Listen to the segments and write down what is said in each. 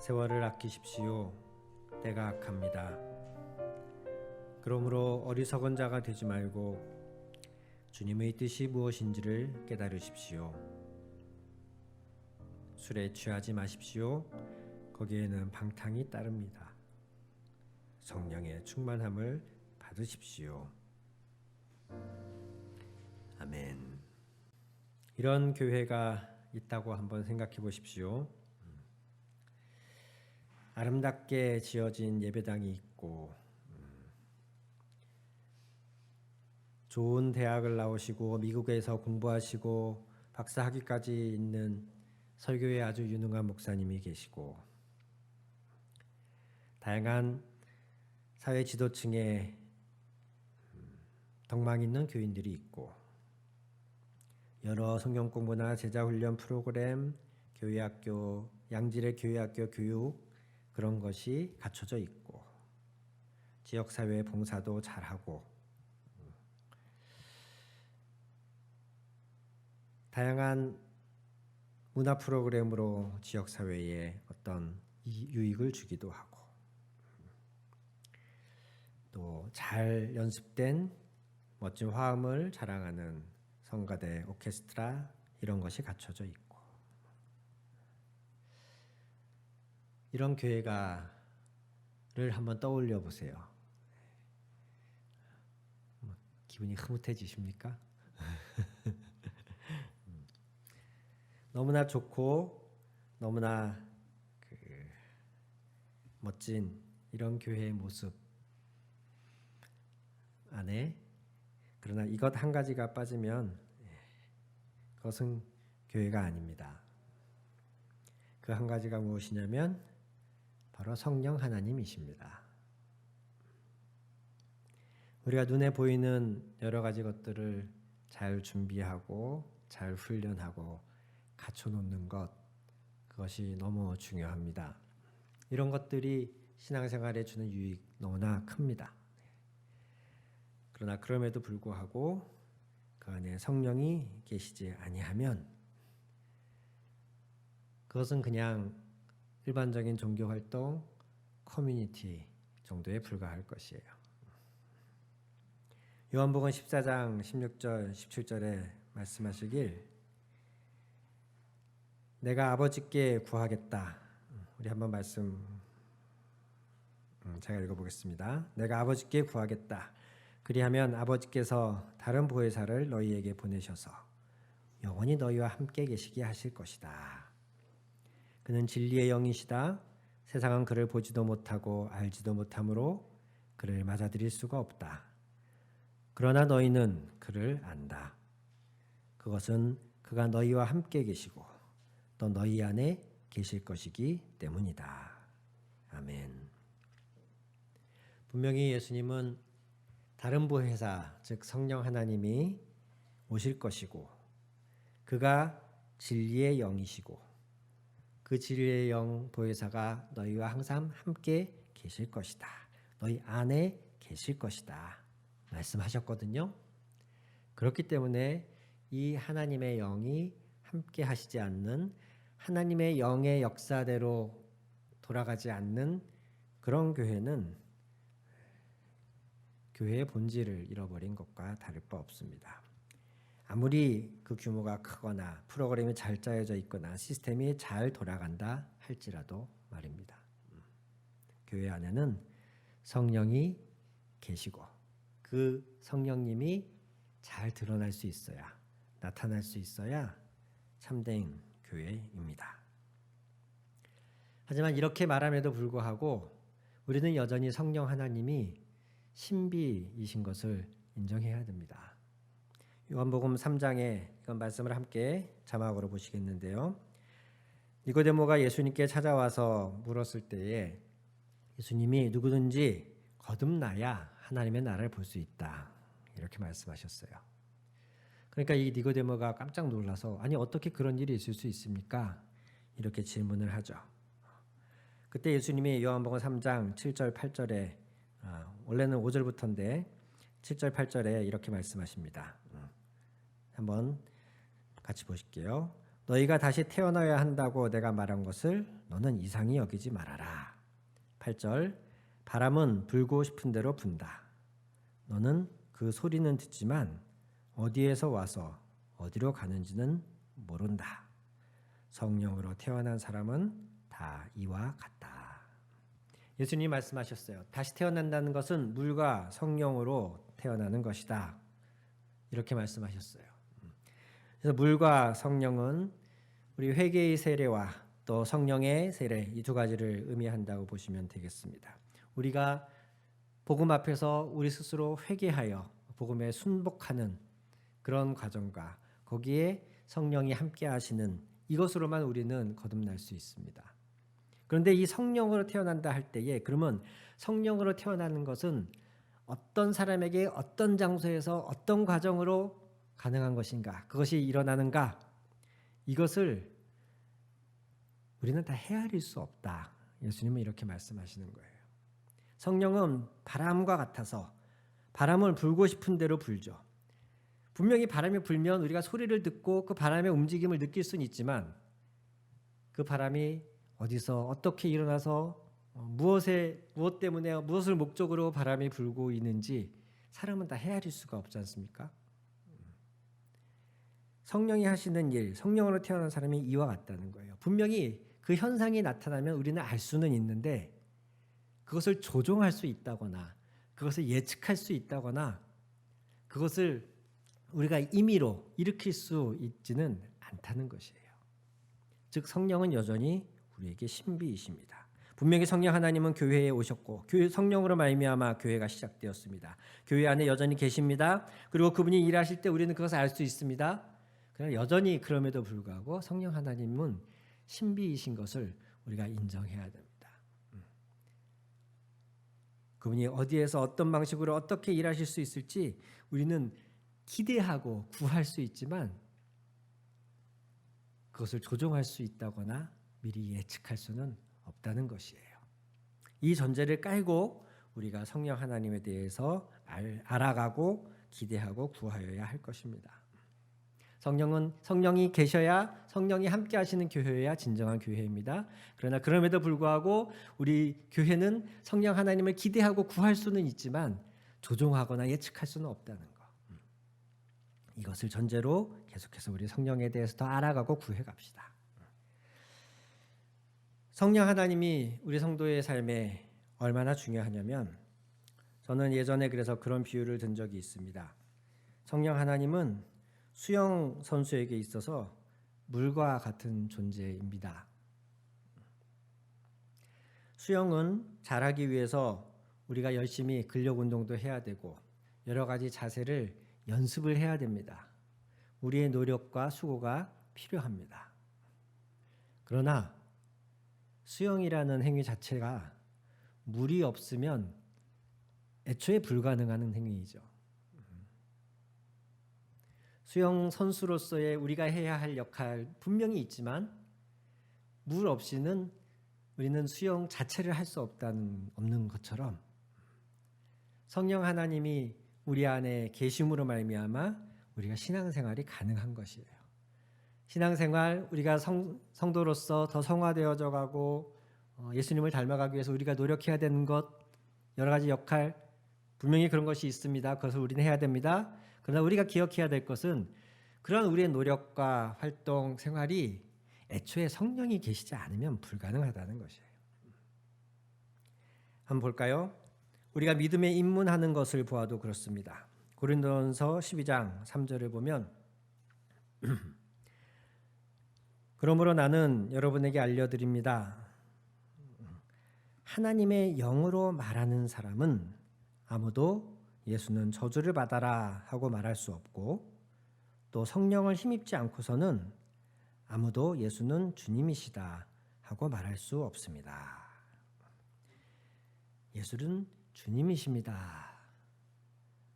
세월을 아끼십시오. 때가 악합니다. 그러므로 어리석은 자가 되지 말고 주님의 뜻이 무엇인지를 깨달으십시오. 술에 취하지 마십시오. 거기에는 방탕이 따릅니다. 성령의 충만함을 받으십시오. 아멘. 이런 교회가 있다고 한번 생각해 보십시오. 아름답게 지어진 예배당이 있고 좋은 대학을 나오시고 미국에서 공부하시고 박사학위까지 있는 설교에 아주 유능한 목사님이 계시고 다양한 사회 지도층에 덕망 있는 교인들이 있고 여러 성경 공부나 제자 훈련 프로그램, 교회학교, 양질의 교회학교 교육 그런 것이 갖춰져 있고 지역사회 봉사도 잘하고 다양한 문화 프로그램으로 지역사회에 어떤 유익을 주기도 하고 또 잘 연습된 멋진 화음을 자랑하는 성가대, 오케스트라 이런 것이 갖춰져 있고 이런 교회가를 한번 떠올려 보세요. 기분이 흐뭇해지십니까? 너무나 좋고 너무나 멋진 이런 교회의 모습 안에 그러나 이것 한 가지가 빠지면 그것은 교회가 아닙니다. 그 한 가지가 무엇이냐면 바로 성령 하나님이십니다. 우리가 눈에 보이는 여러 가지 것들을 잘 준비하고 잘 훈련하고 갖춰놓는 것 그것이 너무 중요합니다. 이런 것들이 신앙생활에 주는 유익 너무나 큽니다. 그러나 그럼에도 불구하고 그 안에 성령이 계시지 아니하면 그것은 그냥 일반적인 종교활동, 커뮤니티 정도에 불과할 것이에요. 요한복음 14장 16절, 17절에 말씀하시길 내가 아버지께 구하겠다. 우리 한번 제가 읽어보겠습니다. 내가 아버지께 구하겠다. 그리하면 아버지께서 다른 보혜사를 너희에게 보내셔서 영원히 너희와 함께 계시게 하실 것이다. 그는 진리의 영이시다. 세상은 그를 보지도 못하고 알지도 못하므로 그를 맞아들일 수가 없다. 그러나 너희는 그를 안다. 그것은 그가 너희와 함께 계시고 또 너희 안에 계실 것이기 때문이다. 아멘. 분명히 예수님은 다른 보혜사, 즉 성령 하나님이 오실 것이고 그가 진리의 영이시고 그 진리의 영 보혜사가 너희와 항상 함께 계실 것이다. 너희 안에 계실 것이다. 말씀하셨거든요. 그렇기 때문에 이 하나님의 영이 함께 하시지 않는 하나님의 영의 역사대로 돌아가지 않는 그런 교회는 교회의 본질을 잃어버린 것과 다를 바 없습니다. 아무리 그 규모가 크거나 프로그램이 잘 짜여져 있거나 시스템이 잘 돌아간다 할지라도 말입니다. 교회 안에는 성령이 계시고 그 성령님이 잘 드러날 수 있어야 나타날 수 있어야 참된 교회입니다. 하지만 이렇게 말함에도 불구하고 우리는 여전히 성령 하나님이 신비이신 것을 인정해야 됩니다. 요한복음 3장에 이건 말씀을 함께 자막으로 보시겠는데요. 니고데모가 예수님께 찾아와서 물었을 때에 예수님이 누구든지 거듭나야 하나님의 나라를 볼 수 있다. 이렇게 말씀하셨어요. 그러니까 이 니고데모가 깜짝 놀라서 아니 어떻게 그런 일이 있을 수 있습니까? 이렇게 질문을 하죠. 그때 예수님이 요한복음 3장 7절 8절에 원래는 5절부터인데 7절 8절에 이렇게 말씀하십니다. 한번 같이 보실게요. 너희가 다시 태어나야 한다고 내가 말한 것을 너는 이상히 여기지 말아라. 8절 바람은 불고 싶은 대로 분다. 너는 그 소리는 듣지만 어디에서 와서 어디로 가는지는 모른다. 성령으로 태어난 사람은 다 이와 같다. 예수님이 말씀하셨어요. 다시 태어난다는 것은 물과 성령으로 태어나는 것이다. 이렇게 말씀하셨어요. 그래서 물과 성령은 우리 회개의 세례와 또 성령의 세례 이 두 가지를 의미한다고 보시면 되겠습니다. 우리가 복음 앞에서 우리 스스로 회개하여 복음에 순복하는 그런 과정과 거기에 성령이 함께 하시는 이것으로만 우리는 거듭날 수 있습니다. 그런데 이 성령으로 태어난다 할 때에 그러면 성령으로 태어나는 것은 어떤 사람에게 어떤 장소에서 어떤 과정으로 가능한 것인가? 그것이 일어나는가? 이것을 우리는 다 헤아릴 수 없다. 예수님은 이렇게 말씀하시는 거예요. 성령은 바람과 같아서 바람을 불고 싶은 대로 불죠. 분명히 바람이 불면 우리가 소리를 듣고 그 바람의 움직임을 느낄 수는 있지만 그 바람이 어디서 어떻게 일어나서 무엇 때문에 무엇을 목적으로 바람이 불고 있는지 사람은 다 헤아릴 수가 없지 않습니까? 성령이 하시는 일, 성령으로 태어난 사람이 이와 같다는 거예요. 분명히 그 현상이 나타나면 우리는 알 수는 있는데 그것을 조종할 수 있다거나 그것을 예측할 수 있다거나 그것을 우리가 임의로 일으킬 수 있지는 않다는 것이에요. 즉 성령은 여전히 우리에게 신비이십니다. 분명히 성령 하나님은 교회에 오셨고 성령으로 말미암아 교회가 시작되었습니다. 교회 안에 여전히 계십니다. 그리고 그분이 일하실 때 우리는 그것을 알 수 있습니다. 그러나 여전히 그럼에도 불구하고 성령 하나님은 신비이신 것을 우리가 인정해야 됩니다. 그분이 어디에서 어떤 방식으로 어떻게 일하실 수 있을지 우리는 기대하고 구할 수 있지만 그것을 조종할 수 있다거나 미리 예측할 수는 없다는 것이에요. 이 전제를 깔고 우리가 성령 하나님에 대해서 알아가고 기대하고 구하여야 할 것입니다. 성령이 계셔야 성령이 함께 하시는 교회여야 진정한 교회입니다. 그러나 그럼에도 불구하고 우리 교회는 성령 하나님을 기대하고 구할 수는 있지만 조종하거나 예측할 수는 없다는 것. 이것을 전제로 계속해서 우리 성령에 대해서 더 알아가고 구해 갑시다. 성령 하나님이 우리 성도의 삶에 얼마나 중요하냐면 저는 예전에 그래서 그런 비유를 든 적이 있습니다. 성령 하나님은 수영 선수에게 있어서 물과 같은 존재입니다. 수영은 잘하기 위해서 우리가 열심히 근력 운동도 해야 되고 여러 가지 자세를 연습을 해야 됩니다. 우리의 노력과 수고가 필요합니다. 그러나 수영이라는 행위 자체가 물이 없으면 애초에 불가능한 행위이죠. 수영 선수로서의 우리가 해야 할 역할 분명히 있지만 물 없이는 우리는 수영 자체를 할 수 없는 것처럼 성령 하나님이 우리 안에 계심으로 말미암아 우리가 신앙생활이 가능한 것이에요. 신앙생활 우리가 성도로서 더 성화되어져 가고 예수님을 닮아가기 위해서 우리가 노력해야 되는 것 여러 가지 역할 분명히 그런 것이 있습니다. 그것을 우리는 해야 됩니다. 그러나 우리가 기억해야 될 것은 그런 우리의 노력과 활동 생활이 애초에 성령이 계시지 않으면 불가능하다는 것이에요. 한번 볼까요? 우리가 믿음에 입문하는 것을 보아도 그렇습니다. 고린도전서 12장 3절을 보면 그러므로 나는 여러분에게 알려드립니다. 하나님의 영으로 말하는 사람은 아무도 예수는 저주를 받아라 하고 말할 수 없고 또 성령을 힘입지 않고서는 아무도 예수는 주님이시다 하고 말할 수 없습니다. 예수는 주님이십니다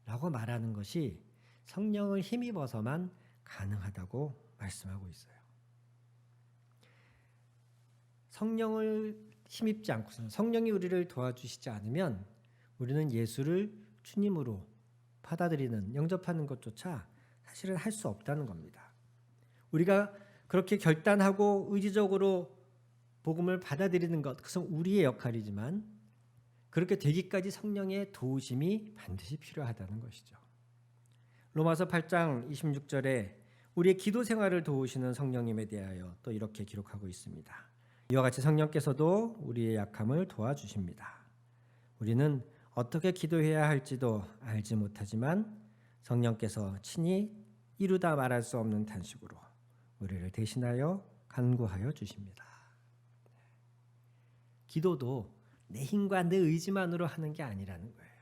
라고 말하는 것이 성령을 힘입어서만 가능하다고 말씀하고 있어요. 성령을 힘입지 않고서는 성령이 우리를 도와주시지 않으면 우리는 예수를 주님으로 받아들이는 영접하는 것조차 사실은 할 수 없다는 겁니다. 우리가 그렇게 결단하고 의지적으로 복음을 받아들이는 것, 그것은 우리의 역할이지만 그렇게 되기까지 성령의 도우심이 반드시 필요하다는 것이죠. 로마서 8장 26절에 우리의 기도 생활을 도우시는 성령님에 대하여 또 이렇게 기록하고 있습니다. 이와 같이 성령께서도 우리의 약함을 도와주십니다. 우리는 어떻게 기도해야 할지도 알지 못하지만 성령께서 친히 이루다 말할 수 없는 탄식으로 우리를 대신하여 간구하여 주십니다. 기도도 내 힘과 내 의지만으로 하는 게 아니라는 거예요.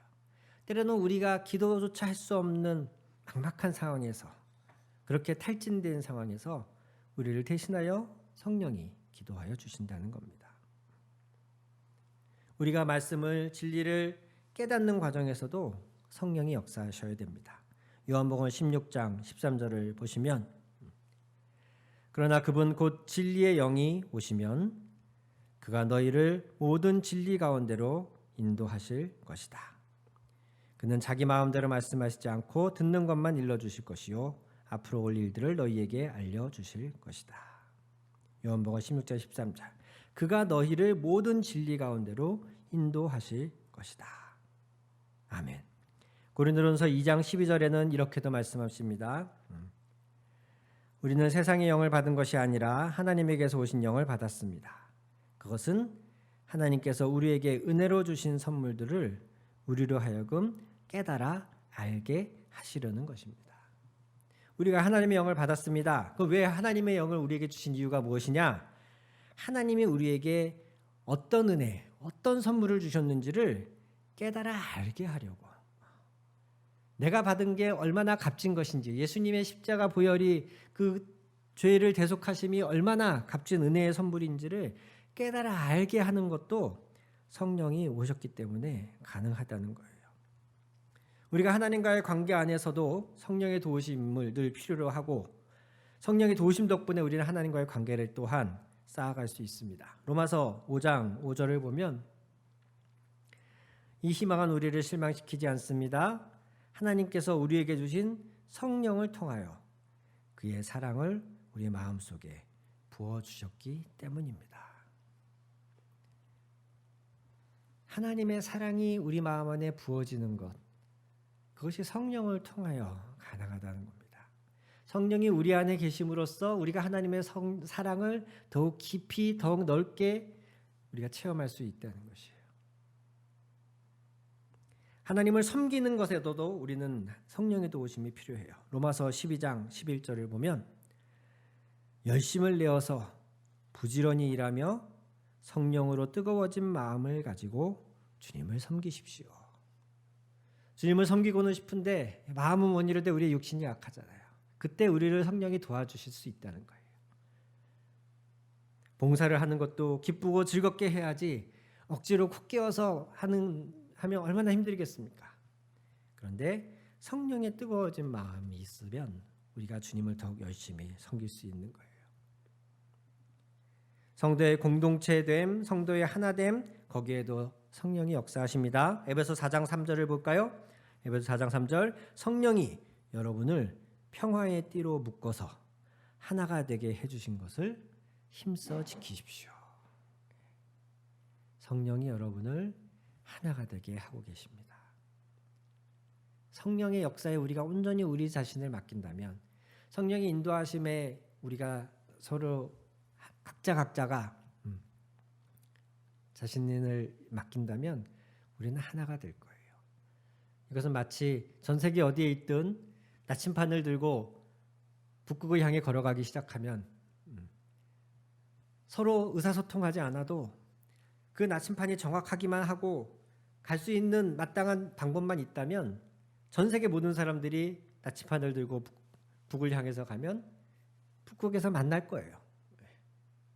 때로는 우리가 기도조차 할 수 없는 막막한 상황에서, 그렇게 탈진된 상황에서 우리를 대신하여 성령이 기도하여 주신다는 겁니다. 우리가 말씀을, 진리를 깨닫는 과정에서도 성령이 역사하셔야 됩니다. 요한복음 16장 13절을 보시면, 그러나 그분 곧 진리의 영이 오시면 그가 너희를 모든 진리 가운데로 인도하실 것이다. 그는 자기 마음대로 말씀하시지 않고 듣는 것만 일러주실 것이요 앞으로 올 일들을 너희에게 알려주실 것이다. 요한복음 16장 13절, 그가 너희를 모든 진리 가운데로 인도하실 것이다. 아멘. 고린도전서 2장 12절에는 이렇게도 말씀하십니다. 우리는 세상의 영을 받은 것이 아니라 하나님에게서 오신 영을 받았습니다. 그것은 하나님께서 우리에게 은혜로 주신 선물들을 우리로 하여금 깨달아 알게 하시려는 것입니다. 우리가 하나님의 영을 받았습니다. 왜 하나님의 영을 우리에게 주신 이유가 무엇이냐? 하나님이 우리에게 어떤 은혜, 어떤 선물을 주셨는지를 깨달아 알게 하려고. 내가 받은 게 얼마나 값진 것인지, 예수님의 십자가 보혈이 그 죄를 대속하심이 얼마나 값진 은혜의 선물인지를 깨달아 알게 하는 것도 성령이 오셨기 때문에 가능하다는 거예요. 우리가 하나님과의 관계 안에서도 성령의 도우심을 늘 필요로 하고, 성령의 도우심 덕분에 우리는 하나님과의 관계를 또한 쌓아갈 수 있습니다. 로마서 5장 5절을 보면, 이 희망은 우리를 실망시키지 않습니다. 하나님께서 우리에게 주신 성령을 통하여 그의 사랑을 우리의 마음속에 부어주셨기 때문입니다. 하나님의 사랑이 우리 마음 안에 부어지는 것, 그것이 성령을 통하여 가능하다는 겁니다. 성령이 우리 안에 계심으로써 우리가 하나님의 사랑을 더욱 깊이, 더욱 넓게 우리가 체험할 수 있다는 것이에요. 하나님을 섬기는 것에도 우리는 성령의 도우심이 필요해요. 로마서 12장 11절을 보면, 열심을 내어서 부지런히 일하며 성령으로 뜨거워진 마음을 가지고 주님을 섬기십시오. 주님을 섬기고는 싶은데 마음은 못 이루되 우리의 육신이 약하잖아요. 그때 우리를 성령이 도와주실 수 있다는 거예요. 봉사를 하는 것도 기쁘고 즐겁게 해야지 억지로 콕 끼워서 하면 얼마나 힘들겠습니까? 그런데 성령의 뜨거워진 마음이 있으면 우리가 주님을 더욱 열심히 섬길 수 있는 거예요. 성도의 공동체됨, 성도의 하나됨, 거기에도 성령이 역사하십니다. 에베소 4장 3절을 볼까요? 에베소 4장 3절, 성령이 여러분을 평화의 띠로 묶어서 하나가 되게 해주신 것을 힘써 지키십시오. 성령이 여러분을 하나가 되게 하고 계십니다. 성령의 역사에 우리가 온전히 우리 자신을 맡긴다면, 성령의 인도하심에 우리가 서로 각자가 자신을 맡긴다면 우리는 하나가 될 거예요. 이것은 마치 전 세계 어디에 있든 나침판을 들고 북극을 향해 걸어가기 시작하면 서로 의사소통하지 않아도 그 나침판이 정확하기만 하고 갈 수 있는 마땅한 방법만 있다면 전 세계 모든 사람들이 나침판을 들고 북을 향해서 가면 북극에서 만날 거예요.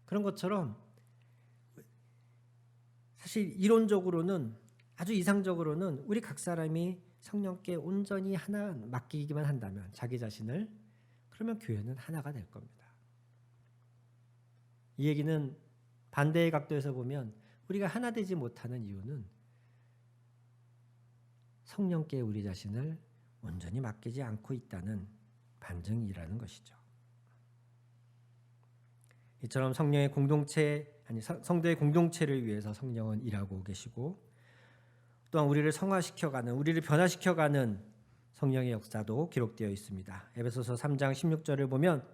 그런 것처럼 사실 이론적으로는, 아주 이상적으로는 우리 각 사람이 성령께 온전히 하나 맡기기만 한다면, 자기 자신을, 그러면 교회는 하나가 될 겁니다. 이 얘기는 반대의 각도에서 보면 우리가 하나 되지 못하는 이유는 성령께 우리 자신을 온전히 맡기지 않고 있다는 반증이라는 것이죠. 이처럼 성령의 공동체 성도의 공동체를 위해서 성령은 일하고 계시고 또한 우리를 성화시켜가는 우리를 변화시켜가는 성령의 역사도 기록되어 있습니다. 에베소서 3장 16절을 보면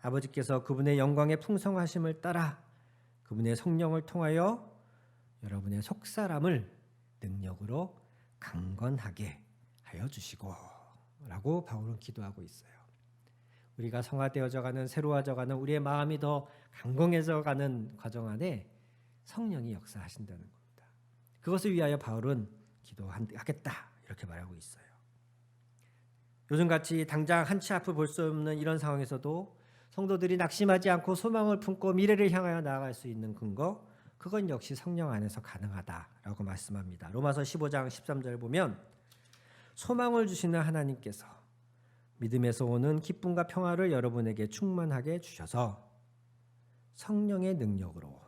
아버지께서 그분의 영광의 풍성하심을 따라 그분의 성령을 통하여 여러분의 속사람을 능력으로 강건하게 하여 주시고 라고 바울은 기도하고 있어요. 우리가 성화되어져가는 새로워져가는 우리의 마음이 더 강건해져가는 과정 안에 성령이 역사하신다는 겁니다. 그것을 위하여 바울은 기도하겠다 이렇게 말하고 있어요. 요즘같이 당장 한치 앞을 볼 수 없는 이런 상황에서도 성도들이 낙심하지 않고 소망을 품고 미래를 향하여 나아갈 수 있는 근거, 그건 역시 성령 안에서 가능하다라고 말씀합니다. 로마서 15장 13절 보면 소망을 주시는 하나님께서 믿음에서 오는 기쁨과 평화를 여러분에게 충만하게 주셔서 성령의 능력으로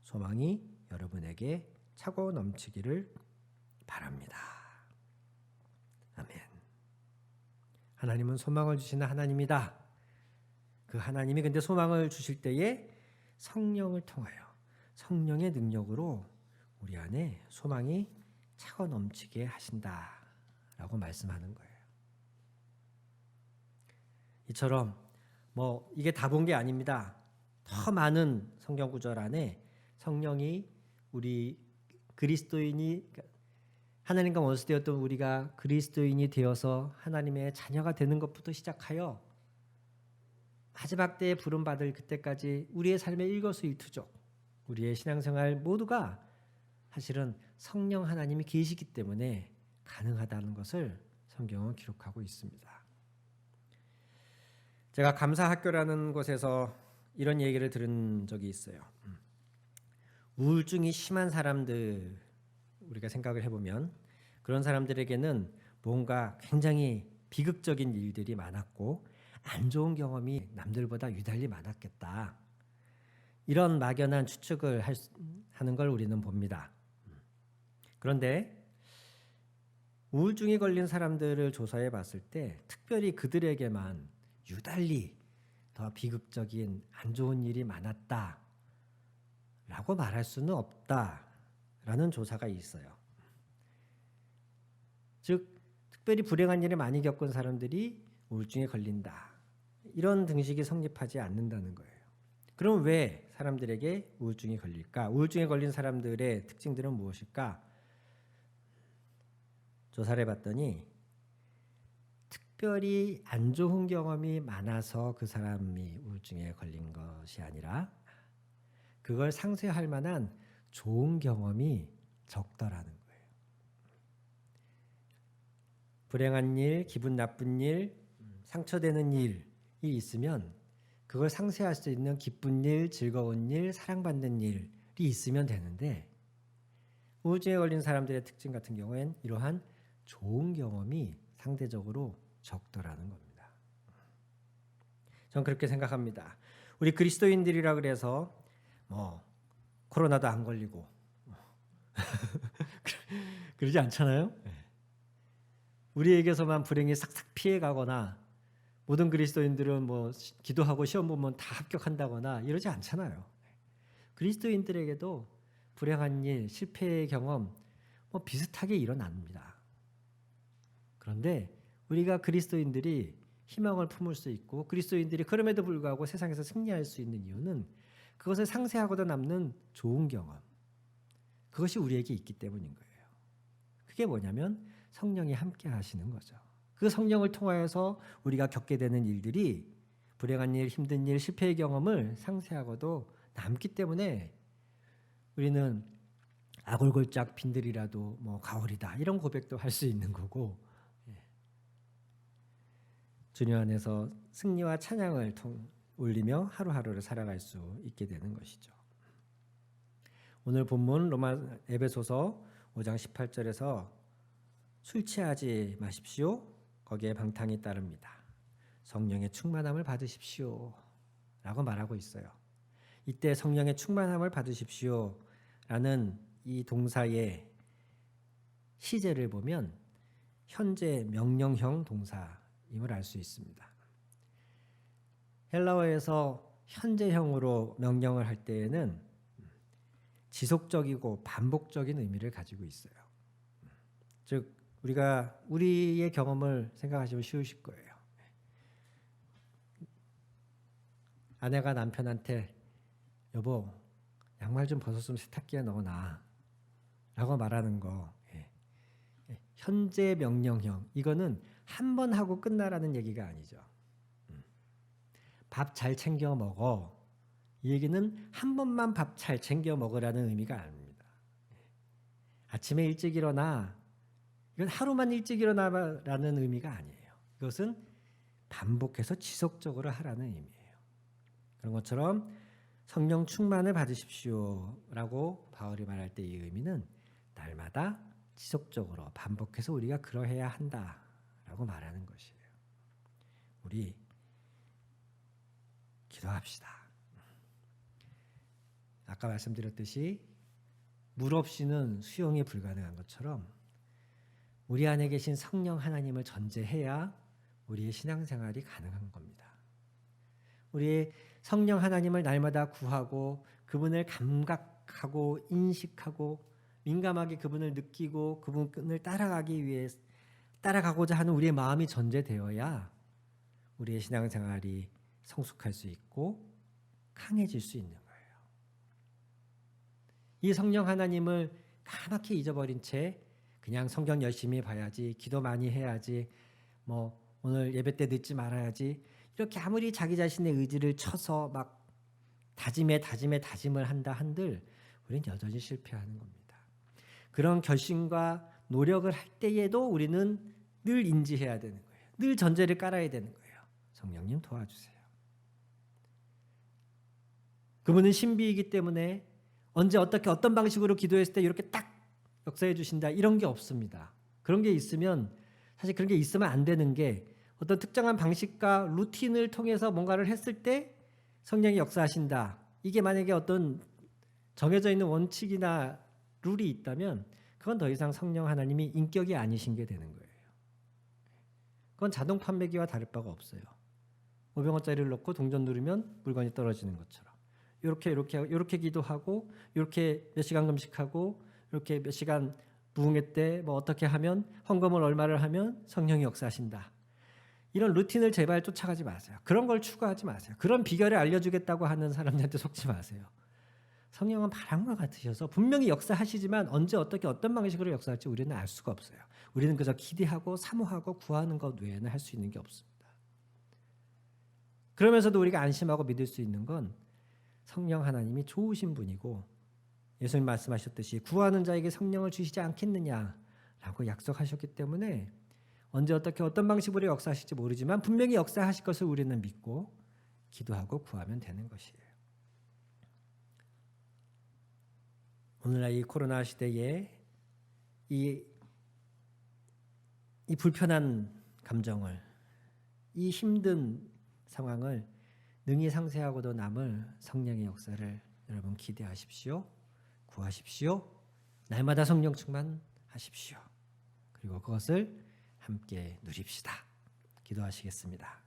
소망이 여러분에게 차고 넘치기를 바랍니다. 아멘. 하나님은 소망을 주시는 하나님이다. 그 하나님이 근데 소망을 주실 때에 성령을 통하여 성령의 능력으로 우리 안에 소망이 차고 넘치게 하신다라고 말씀하는 거예요. 이처럼 이게 다 본 게 아닙니다. 더 많은 성경 구절 안에 성령이 우리 그리스도인이 하나님과 원수되었던 우리가 그리스도인이 되어서 하나님의 자녀가 되는 것부터 시작하여 마지막 때에 부름받을 그때까지 우리의 삶의 일거수일투족, 우리의 신앙생활 모두가 사실은 성령 하나님이 계시기 때문에 가능하다는 것을 성경은 기록하고 있습니다. 제가 감사학교라는 곳에서 이런 얘기를 들은 적이 있어요. 우울증이 심한 사람들 우리가 생각을 해보면 그런 사람들에게는 뭔가 굉장히 비극적인 일들이 많았고 안 좋은 경험이 남들보다 유달리 많았겠다. 이런 막연한 추측을 하는 걸 우리는 봅니다. 그런데 우울증이 걸린 사람들을 조사해 봤을 때 특별히 그들에게만 유달리 더 비극적인 안 좋은 일이 많았다라고 말할 수는 없다라는 조사가 있어요. 즉 특별히 불행한 일을 많이 겪은 사람들이 우울증에 걸린다. 이런 등식이 성립하지 않는다는 거예요. 그럼 왜 사람들에게 우울증이 걸릴까? 우울증에 걸린 사람들의 특징들은 무엇일까? 조사를 해봤더니 특별히 안 좋은 경험이 많아서 그 사람이 우울증에 걸린 것이 아니라 그걸 상쇄할 만한 좋은 경험이 적더라는 거예요. 불행한 일, 기분 나쁜 일, 상처되는 일이 있으면 그걸 상쇄할 수 있는 기쁜 일, 즐거운 일, 사랑받는 일이 있으면 되는데 우울증에 걸린 사람들의 특징 같은 경우엔 이러한 좋은 경험이 상대적으로 적더라는 겁니다. 저는 그렇게 생각합니다. 우리 그리스도인들이라 그래서 코로나도 안 걸리고 그러지 않잖아요. 우리에게서만 불행이 싹싹 피해가거나 모든 그리스도인들은 기도하고 시험 보면 다 합격한다거나 이러지 않잖아요. 그리스도인들에게도 불행한 일, 실패의 경험 비슷하게 일어납니다. 그런데 우리가 그리스도인들이 희망을 품을 수 있고 그리스도인들이 그럼에도 불구하고 세상에서 승리할 수 있는 이유는 그것을 상쇄하고도 남는 좋은 경험, 그것이 우리에게 있기 때문인 거예요. 그게 뭐냐면 성령이 함께 하시는 거죠. 그 성령을 통하여서 우리가 겪게 되는 일들이 불행한 일, 힘든 일, 실패의 경험을 상쇄하고도 남기 때문에 우리는 아골골짝 빈들이라도 가오리다 이런 고백도 할 수 있는 거고 주님 안에서 승리와 찬양을 올리며 하루하루를 살아갈 수 있게 되는 것이죠. 오늘 본문 에베소서 5장 18절에서 술 취하지 마십시오. 거기에 방탕이 따릅니다. 성령의 충만함을 받으십시오. 라고 말하고 있어요. 이때 성령의 충만함을 받으십시오. 라는 이 동사의 시제를 보면 현재 명령형 동사임을 알 수 있습니다. 헬라어에서 현재형으로 명령을 할 때에는 지속적이고 반복적인 의미를 가지고 있어요. 즉 우리가 우리의 경험을 생각하시면 쉬우실 거예요. 아내가 남편한테 여보 양말 좀 벗었으면 세탁기에 넣어놔 라고 말하는 거, 현재 명령형, 이거는 한 번 하고 끝나라는 얘기가 아니죠. 밥 잘 챙겨 먹어, 이 얘기는 한 번만 밥 잘 챙겨 먹으라는 의미가 아닙니다. 아침에 일찍 일어나, 이건 하루만 일찍 일어나라는 의미가 아니에요. 이것은 반복해서 지속적으로 하라는 의미예요. 그런 것처럼 성령 충만을 받으십시오 라고 바울이 말할 때 이 의미는 날마다 지속적으로 반복해서 우리가 그러해야 한다 라고 말하는 것이에요. 우리 기도합시다. 아까 말씀드렸듯이 물 없이는 수용이 불가능한 것처럼 우리 안에 계신 성령 하나님을 전제해야 우리의 신앙생활이 가능한 겁니다. 우리의 성령 하나님을 날마다 구하고 그분을 감각하고 인식하고 민감하게 그분을 느끼고 그분을 따라가고자 하는 우리의 마음이 전제되어야 우리의 신앙생활이 성숙할 수 있고 강해질 수 있는 거예요. 이 성령 하나님을 까맣게 잊어버린 채 그냥 성경 열심히 봐야지, 기도 많이 해야지, 뭐 오늘 예배 때 늦지 말아야지, 이렇게 아무리 자기 자신의 의지를 쳐서 막 다짐을 한다 한들 우리는 여전히 실패하는 겁니다. 그런 결심과 노력을 할 때에도 우리는 늘 인지해야 되는 거예요. 늘 전제를 깔아야 되는 거예요. 성령님 도와주세요. 그분은 신비이기 때문에 언제 어떻게 어떤 방식으로 기도했을 때 이렇게 딱 역사해 주신다 이런 게 없습니다. 그런 게 있으면 사실 그런 게 있으면 안 되는 게 어떤 특정한 방식과 루틴을 통해서 뭔가를 했을 때 성령이 역사하신다. 이게 만약에 어떤 정해져 있는 원칙이나 룰이 있다면 그건 더 이상 성령 하나님이 인격이 아니신 게 되는 거예요. 그건 자동 판매기와 다를 바가 없어요. 500원짜리를 넣고 동전 누르면 물건이 떨어지는 것처럼 이렇게 기도하고 이렇게 몇 시간 금식하고 이렇게 몇 시간 부흥회 때 뭐 어떻게 하면 헌금을 얼마를 하면 성령이 역사하신다. 이런 루틴을 제발 쫓아가지 마세요. 그런 걸 추구하지 마세요. 그런 비결을 알려주겠다고 하는 사람들한테 속지 마세요. 성령은 바람과 같으셔서 분명히 역사하시지만 언제 어떻게 어떤 방식으로 역사할지 우리는 알 수가 없어요. 우리는 그저 기대하고 사모하고 구하는 것 외에는 할 수 있는 게 없습니다. 그러면서도 우리가 안심하고 믿을 수 있는 건 성령 하나님이 좋으신 분이고 예수님 말씀하셨듯이 구하는 자에게 성령을 주시지 않겠느냐라고 약속하셨기 때문에 언제 어떻게 어떤 방식으로 역사하실지 모르지만 분명히 역사하실 것을 우리는 믿고 기도하고 구하면 되는 것이에요. 오늘날 이 코로나 시대에 이 불편한 감정을, 이 힘든 상황을 능히 상쇄하고도 남을 성령의 역사를 여러분 기대하십시오. 구하십시오. 날마다 성령 충만하십시오. 그리고 그것을 함께 누립시다. 기도하시겠습니다.